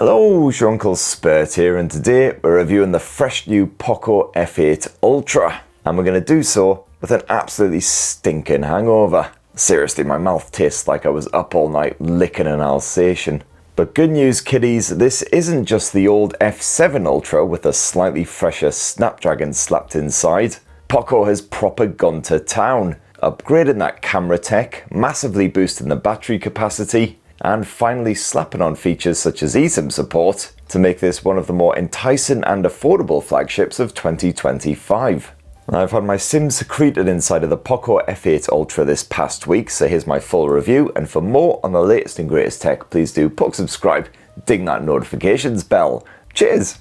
Hello, your Uncle Spurt here, and today we're reviewing the fresh new POCO F8 Ultra, and we're going to do so with an absolutely stinking hangover. Seriously, my mouth tastes like I was up all night licking an Alsatian. But good news kiddies, this isn't just the old F7 Ultra with a slightly fresher Snapdragon slapped inside. POCO has proper gone to town, upgrading that camera tech, massively boosting the battery capacity, and finally slapping on features such as eSIM support to make this one of the more enticing and affordable flagships of 2025. I've had my SIM secreted inside of the POCO F8 Ultra this past week, so here's my full review, and for more on the latest and greatest tech, please do poke subscribe, ding that notifications bell. Cheers!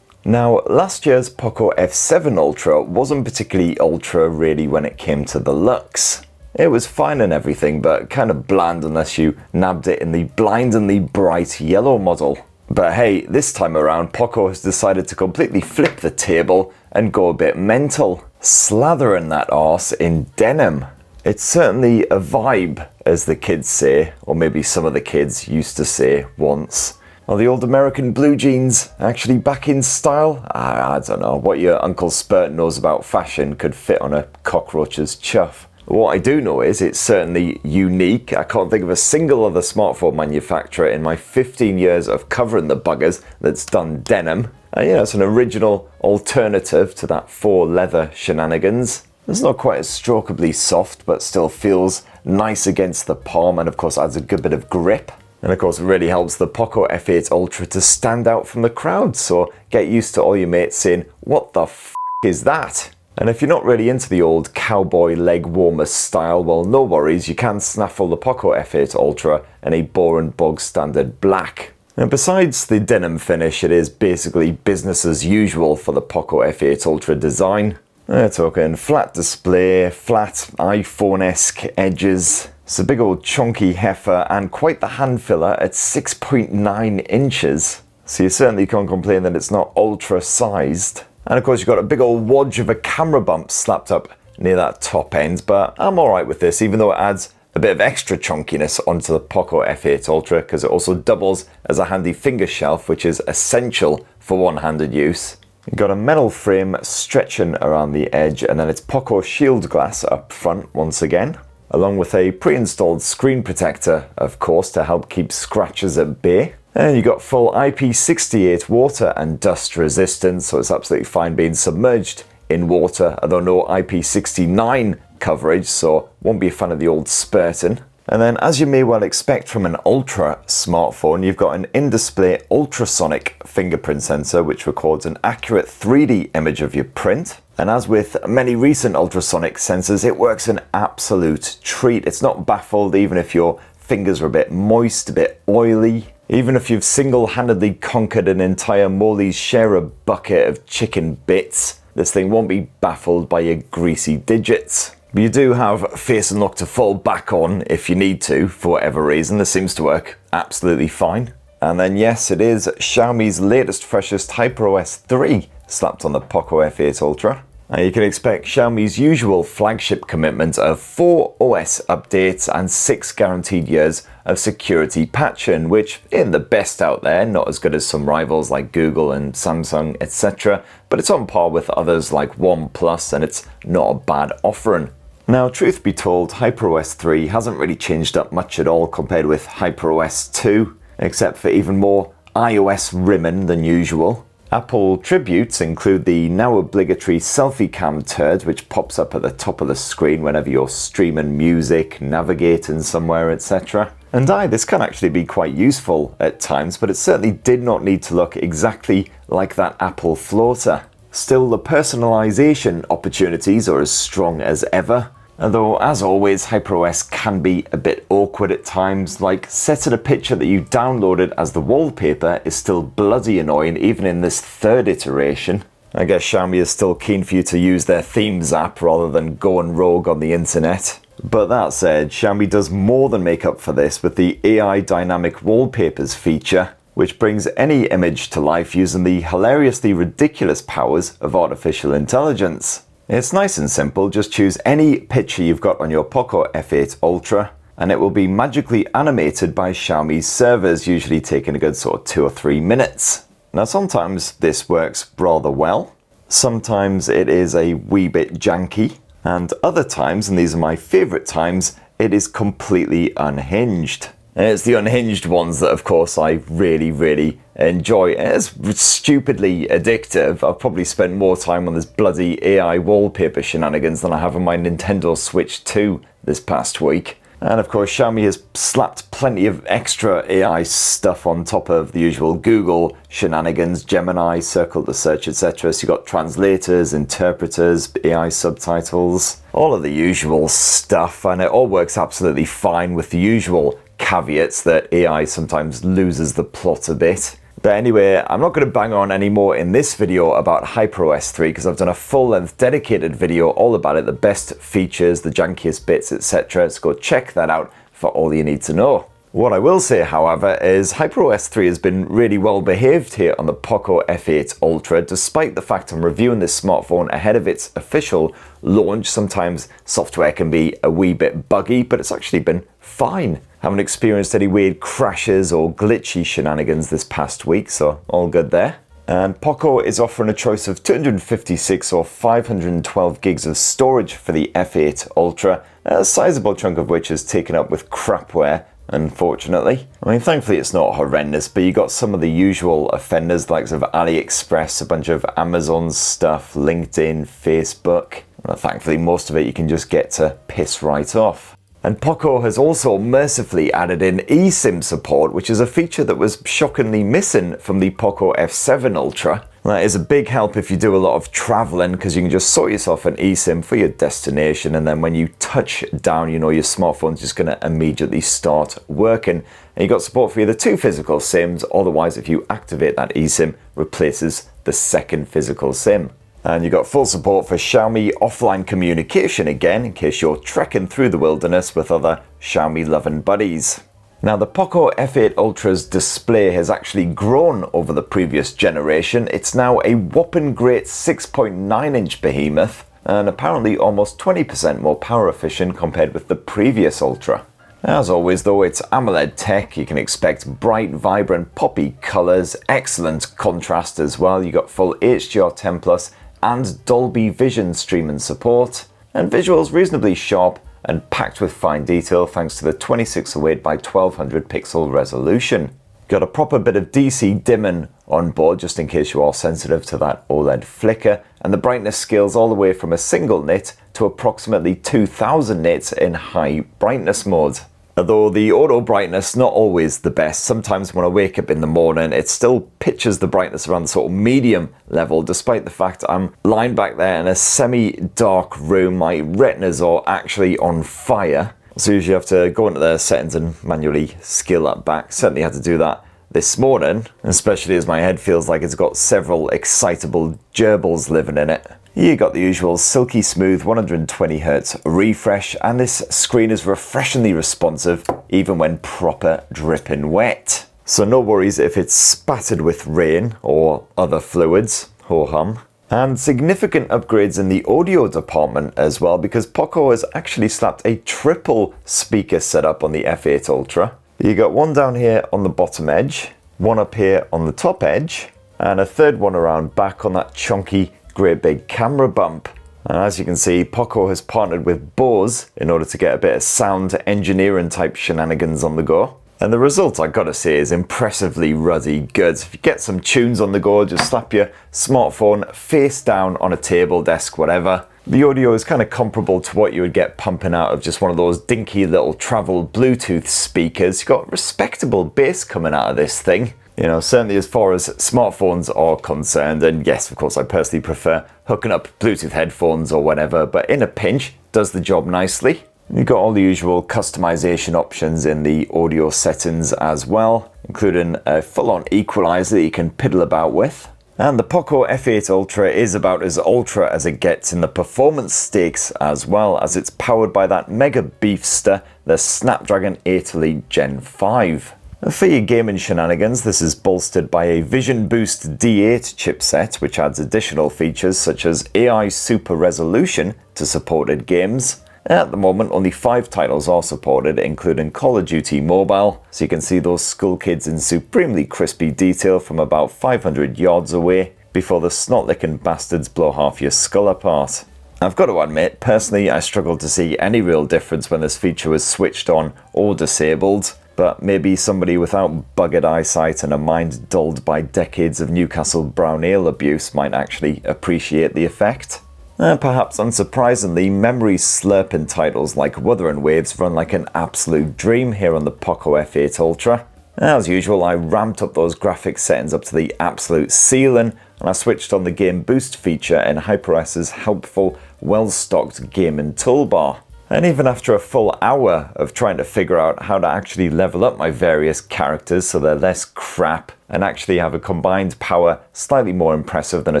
Now, last year's POCO F7 Ultra wasn't particularly ultra really when it came to the looks. It was fine and everything, but kind of bland unless you nabbed it in the blindingly bright yellow model. But hey, this time around, POCO has decided to completely flip the table and go a bit mental, slathering that arse in denim. It's certainly a vibe, as the kids say, or maybe some of the kids used to say once. Are the old American blue jeans actually back in style? I don't know. What your Uncle Spurt knows about fashion could fit on a cockroach's chuff. What I do know is it's certainly unique. I can't think of a single other smartphone manufacturer in my 15 years of covering the buggers that's done denim. And it's an original alternative to that faux leather shenanigans. It's not quite as strokeably soft, but still feels nice against the palm, and of course adds a good bit of grip. And of course it really helps the POCO F8 Ultra to stand out from the crowd, so get used to all your mates saying, "What the f*** is that?" And if you're not really into the old cowboy leg warmer style, well, no worries, you can snaffle the POCO F8 Ultra in a boring bog standard black. And besides the denim finish, it is basically business as usual for the POCO F8 Ultra design. We're talking flat display, flat iPhone-esque edges. It's a big old chunky heifer and quite the hand filler at 6.9 inches. So you certainly can't complain that it's not ultra sized. And of course you've got a big old wodge of a camera bump slapped up near that top end, but I'm alright with this, even though it adds a bit of extra chunkiness onto the POCO F8 Ultra, because it also doubles as a handy finger shelf, which is essential for one-handed use. You've got a metal frame stretching around the edge, and then it's POCO shield glass up front once again, along with a pre-installed screen protector, of course, to help keep scratches at bay. And you've got full IP68 water and dust resistance, so it's absolutely fine being submerged in water, although no IP69 coverage, so won't be a fan of the old spurting. And then, as you may well expect from an Ultra smartphone, you've got an in-display ultrasonic fingerprint sensor which records an accurate 3D image of your print. And as with many recent ultrasonic sensors, it works an absolute treat. It's not baffled even if your fingers are a bit moist, a bit oily. Even if you've single-handedly conquered an entire Molly's share a bucket of chicken bits, this thing won't be baffled by your greasy digits. But you do have face and lock to fall back on if you need to, for whatever reason. This seems to work absolutely fine. And then yes, it is Xiaomi's latest freshest HyperOS 3 slapped on the POCO F8 Ultra. And you can expect Xiaomi's usual flagship commitment of 4 OS updates and 6 guaranteed years of security patching, which in the best out there, not as good as some rivals like Google and Samsung, etc., but it's on par with others like OnePlus, and it's not a bad offering. Now, truth be told, HyperOS 3 hasn't really changed up much at all compared with HyperOS 2, except for even more iOS rimming than usual. Apple tributes include the now obligatory selfie cam turd, which pops up at the top of the screen whenever you're streaming music, navigating somewhere, etc. And this can actually be quite useful at times, but it certainly did not need to look exactly like that Apple floater. Still, the personalization opportunities are as strong as ever. Although, as always, HyperOS can be a bit awkward at times, like setting a picture that you downloaded as the wallpaper is still bloody annoying even in this third iteration. I guess Xiaomi is still keen for you to use their themes app rather than going rogue on the internet. But that said, Xiaomi does more than make up for this with the AI Dynamic Wallpapers feature, which brings any image to life using the hilariously ridiculous powers of artificial intelligence. It's nice and simple, just choose any picture you've got on your POCO F8 Ultra, and it will be magically animated by Xiaomi's servers, usually taking a good sort of 2 or 3 minutes. Now sometimes this works rather well, sometimes it is a wee bit janky, and other times, and these are my favourite times, it is completely unhinged. And it's the unhinged ones that of course I really enjoy. It's stupidly addictive. I've probably spent more time on this bloody AI wallpaper shenanigans than I have on my Nintendo Switch 2 this past week. And of course Xiaomi has slapped plenty of extra AI stuff on top of the usual Google shenanigans, Gemini, Circle to Search, etc. So you've got translators, interpreters, AI subtitles, all of the usual stuff, and it all works absolutely fine with the usual caveats that AI sometimes loses the plot a bit. But anyway, I'm not going to bang on anymore in this video about HyperOS 3 because I've done a full-length dedicated video all about it, the best features, the jankiest bits, etc. So go check that out for all you need to know. What I will say, however, is HyperOS 3 has been really well behaved here on the POCO F8 Ultra, despite the fact I'm reviewing this smartphone ahead of its official launch. Sometimes software can be a wee bit buggy, but it's actually been fine. Haven't experienced any weird crashes or glitchy shenanigans this past week, so all good there. And POCO is offering a choice of 256 or 512 gigs of storage for the F8 Ultra, a sizable chunk of which is taken up with crapware, unfortunately. I mean, thankfully it's not horrendous, but you got some of the usual offenders, likes of AliExpress, a bunch of Amazon stuff, LinkedIn, Facebook. Well, thankfully most of it you can just get to piss right off. And POCO has also mercifully added in eSIM support, which is a feature that was shockingly missing from the POCO F7 Ultra. That is a big help if you do a lot of traveling, because you can just sort yourself an eSIM for your destination, and then when you touch down, you know your smartphone's just going to immediately start working. And you got support for either 2 physical SIMs, otherwise if you activate that eSIM, replaces the second physical SIM. And you got full support for Xiaomi offline communication again, in case you're trekking through the wilderness with other Xiaomi loving buddies. Now the POCO F8 Ultra's display has actually grown over the previous generation. It's now a whopping great 6.9-inch behemoth, and apparently almost 20% more power efficient compared with the previous Ultra. As always though, it's AMOLED tech. You can expect bright, vibrant, poppy colours, excellent contrast as well. You got full HDR10+ and Dolby Vision streaming support, and visuals reasonably sharp and packed with fine detail thanks to the 2608 by 1200 pixel resolution. Got a proper bit of DC dimming on board just in case you are sensitive to that OLED flicker, and the brightness scales all the way from a single nit to approximately 2000 nits in high brightness mode. Although the auto brightness not always the best. Sometimes when I wake up in the morning it still pitches the brightness around the sort of medium level, despite the fact I'm lying back there in a semi-dark room. My retinas are actually on fire, so you usually have to go into the settings and manually scale that back. Certainly had to do that this morning, especially as my head feels like it's got several excitable gerbils living in it. You got the usual silky smooth 120Hz refresh, and this screen is refreshingly responsive even when proper dripping wet. So no worries if it's spattered with rain or other fluids, ho hum. And significant upgrades in the audio department as well, because POCO has actually slapped a triple speaker setup on the F8 Ultra. You got one down here on the bottom edge, one up here on the top edge, and a third one around back on that chunky great big camera bump. And as you can see, POCO has partnered with Bose in order to get a bit of sound engineering type shenanigans on the go. And the result, I gotta say, is impressively ruddy good. If you get some tunes on the go, just slap your smartphone face down on a table, desk, whatever. The audio is kind of comparable to what you would get pumping out of just one of those dinky little travel Bluetooth speakers. You've got respectable bass coming out of this thing. You know, certainly as far as smartphones are concerned, and yes, of course, I personally prefer hooking up Bluetooth headphones or whatever, but in a pinch, does the job nicely. You've got all the usual customization options in the audio settings as well, including a full-on equalizer that you can piddle about with. And the POCO F8 Ultra is about as ultra as it gets in the performance stakes as well, as it's powered by that mega beefster, the Snapdragon 8 Elite Gen 5. For your gaming shenanigans, this is bolstered by a Vision Boost D8 chipset, which adds additional features such as AI Super Resolution to supported games, At the moment, only 5 titles are supported, including Call of Duty Mobile, so you can see those skull kids in supremely crispy detail from about 500 yards away, before the snot-licking bastards blow half your skull apart. I've got to admit, personally I struggled to see any real difference when this feature was switched on or disabled, but maybe somebody without buggered eyesight and a mind dulled by decades of Newcastle brown ale abuse might actually appreciate the effect. Perhaps unsurprisingly, memory slurping titles like Wuthering Waves run like an absolute dream here on the POCO F8 Ultra. As usual, I ramped up those graphics settings up to the absolute ceiling, and I switched on the game boost feature in HyperOS's helpful, well-stocked gaming toolbar. And even after a full hour of trying to figure out how to actually level up my various characters so they're less crap and actually have a combined power slightly more impressive than a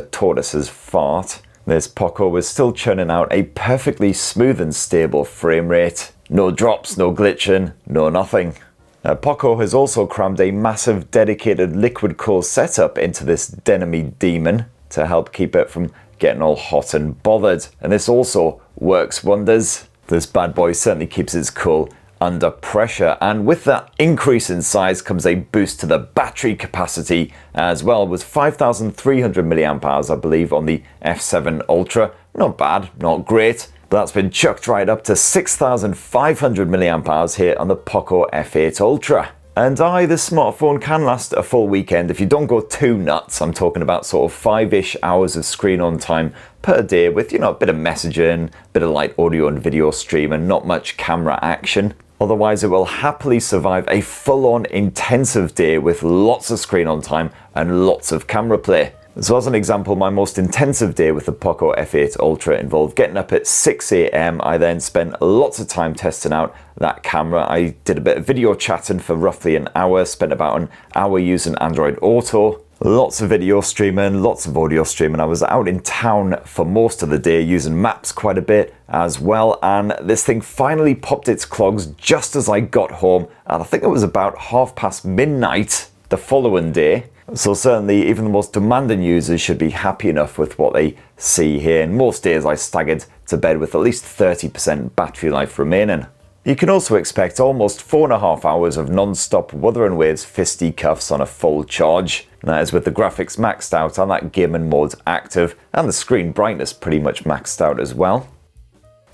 tortoise's fart, this POCO was still churning out a perfectly smooth and stable frame rate. No drops, no glitching, no nothing. POCO has also crammed a massive dedicated liquid cooled setup into this dynamite demon to help keep it from getting all hot and bothered, and this also works wonders. This bad boy certainly keeps its cool under pressure, and with that increase in size comes a boost to the battery capacity as well, with 5,300 mAh I believe on the F7 Ultra. Not bad, not great, but that's been chucked right up to 6,500 mAh here on the POCO F8 Ultra. And this smartphone can last a full weekend if you don't go too nuts. I'm talking about sort of 5-ish hours of screen on time per day with, a bit of messaging, a bit of light audio and video stream and not much camera action. Otherwise, it will happily survive a full-on intensive day with lots of screen on time and lots of camera play. So as an example, my most intensive day with the POCO F8 Ultra involved getting up at 6 AM. I then spent lots of time testing out that camera. I did a bit of video chatting for roughly an hour, spent about an hour using Android Auto, lots of video streaming, lots of audio streaming. I was out in town for most of the day using maps quite a bit as well, and this thing finally popped its clogs just as I got home, and I think it was about midnight the following day. So certainly even the most demanding users should be happy enough with what they see here. And most days I staggered to bed with at least 30% battery life remaining. You can also expect almost 4.5 hours of non-stop Wuthering Waves fisticuffs on a full charge. And that is with the graphics maxed out and that gaming mode active, and the screen brightness pretty much maxed out as well.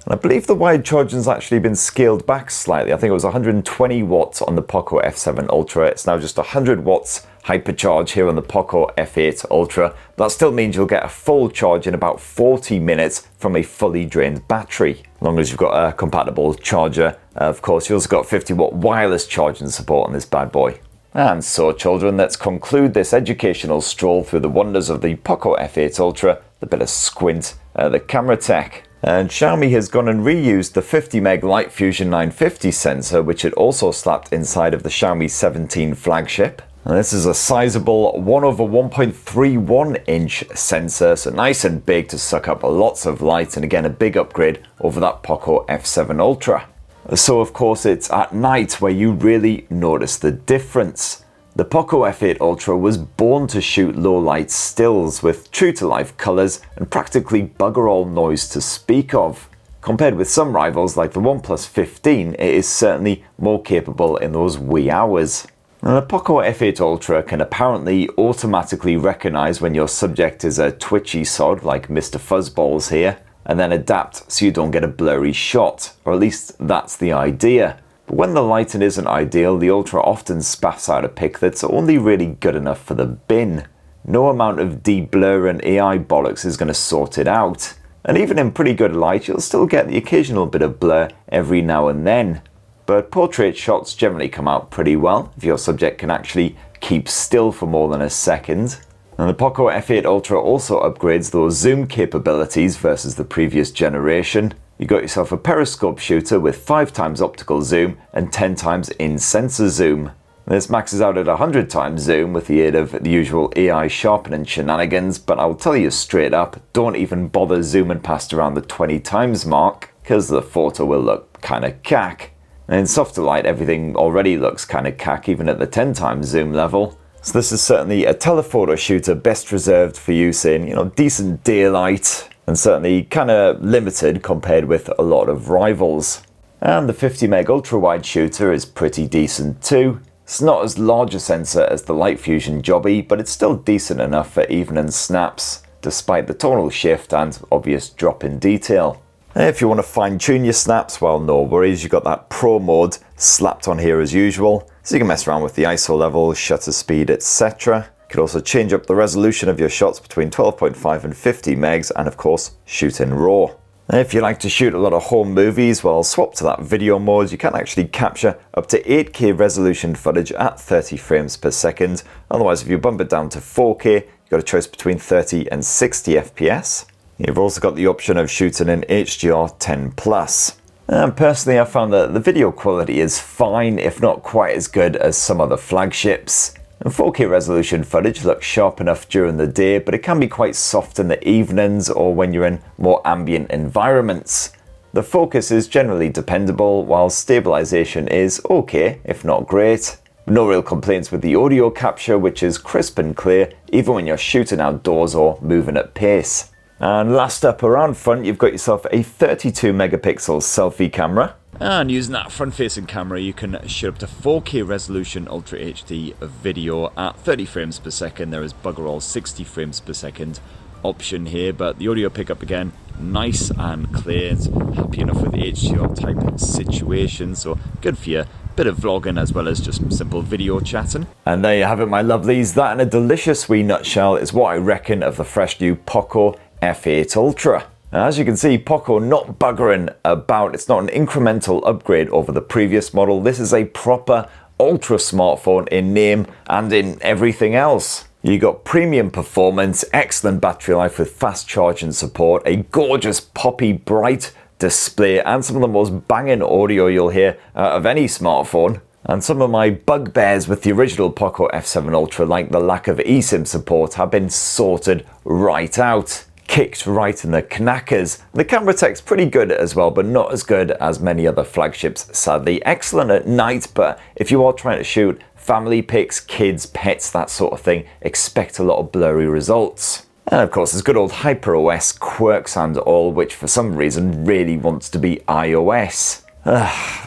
And I believe the wired charging's actually been scaled back slightly. I think it was 120 watts on the POCO F7 Ultra. It's now just 100 watts hypercharge here on the POCO F8 Ultra. That still means you'll get a full charge in about 40 minutes from a fully drained battery, as long as you've got a compatible charger. Of course, you also got 50 watt wireless charging support on this bad boy. And so children, let's conclude this educational stroll through the wonders of the POCO F8 Ultra, the bit of squint, the camera tech. And Xiaomi has gone and reused the 50 meg Light Fusion 950 sensor, which it also slapped inside of the Xiaomi 17 flagship. And this is a sizable 1/1.31 inch sensor, so nice and big to suck up lots of light, and again a big upgrade over that POCO F7 Ultra. So of course it's at night where you really notice the difference. The POCO F8 Ultra was born to shoot low light stills with true to life colours and practically bugger all noise to speak of. Compared with some rivals like the OnePlus 15, it is certainly more capable in those wee hours. Now, the POCO F8 Ultra can apparently automatically recognise when your subject is a twitchy sod like Mr. Fuzzballs here, and then adapt so you don't get a blurry shot, or at least that's the idea. But when the lighting isn't ideal, the Ultra often spaffs out a pic that's only really good enough for the bin. No amount of de-blur and AI bollocks is going to sort it out. And even in pretty good light, you'll still get the occasional bit of blur every now and then. But portrait shots generally come out pretty well if your subject can actually keep still for more than a second. And the POCO F8 Ultra also upgrades those zoom capabilities versus the previous generation. You got yourself a periscope shooter with 5x optical zoom and 10x in-sensor zoom. This maxes out at 100x zoom with the aid of the usual AI sharpening shenanigans, but I'll tell you straight up, don't even bother zooming past around the 20x mark, because the photo will look kinda cack. And in softer light, everything already looks kinda cack, even at the 10x zoom level. So this is certainly a telephoto shooter best reserved for use in, decent daylight. and certainly kind of limited compared with a lot of rivals. And the 50 meg ultra wide shooter is pretty decent too. It's not as large a sensor as the Light Fusion Jobby, but it's still decent enough for evening snaps, despite the tonal shift and obvious drop in detail. If you want to fine tune your snaps, well, no worries, you've got that Pro mode slapped on here as usual, so you can mess around with the ISO level, shutter speed, etc. You can also change up the resolution of your shots between 12.5 and 50 megs, and of course, shoot in RAW. If you like to shoot a lot of home movies, well, swap to that video mode. You can actually capture up to 8K resolution footage at 30 frames per second. Otherwise, if you bump it down to 4K, you've got a choice between 30 and 60 FPS. You've also got the option of shooting in HDR10+. And personally, I found that the video quality is fine, if not quite as good as some other flagships. And 4K resolution footage looks sharp enough during the day, but it can be quite soft in the evenings or when you're in more ambient environments. The focus is generally dependable, while stabilization is okay, if not great. No real complaints with the audio capture, which is crisp and clear, even when you're shooting outdoors or moving at pace. And last up around front, you've got yourself a 32 megapixel selfie camera. And using that front-facing camera, you can shoot up to 4K resolution Ultra HD video at 30 frames per second. There is bugger all 60 frames per second option here, but the audio pickup again, nice and clear. It's happy enough with HDR type situations, so good for you. Bit of vlogging as well as just simple video chatting. And there you have it, my lovelies. That in a delicious wee nutshell is what I reckon of the fresh new POCO F8 Ultra. Now, as you can see, POCO not buggering about. It's not an incremental upgrade over the previous model. This is a proper ultra smartphone in name and in everything else. You got premium performance, excellent battery life with fast charging support, a gorgeous poppy bright display, and some of the most banging audio you'll hear of any smartphone. And some of my bugbears with the original POCO F7 Ultra, like the lack of eSIM support, have been sorted right out. Kicked right in the knackers. The camera tech's pretty good as well, but not as good as many other flagships, sadly. Excellent at night, but if you are trying to shoot family pics, kids, pets, that sort of thing, expect a lot of blurry results. And of course, there's good old HyperOS quirks and all, which for some reason really wants to be iOS.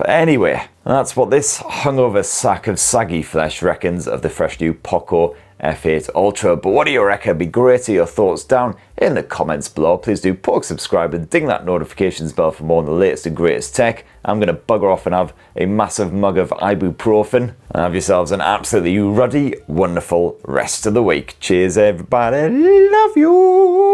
Anyway, that's what this hungover sack of saggy flesh reckons of the fresh new POCO F8 Ultra. But what do you reckon? It'd be great to hear your thoughts down in the comments below. Please do poke subscribe and ding that notifications bell for more on the latest and greatest tech. I'm going to bugger off and have a massive mug of ibuprofen. And have yourselves an absolutely ruddy, wonderful rest of the week. Cheers, everybody. Love you.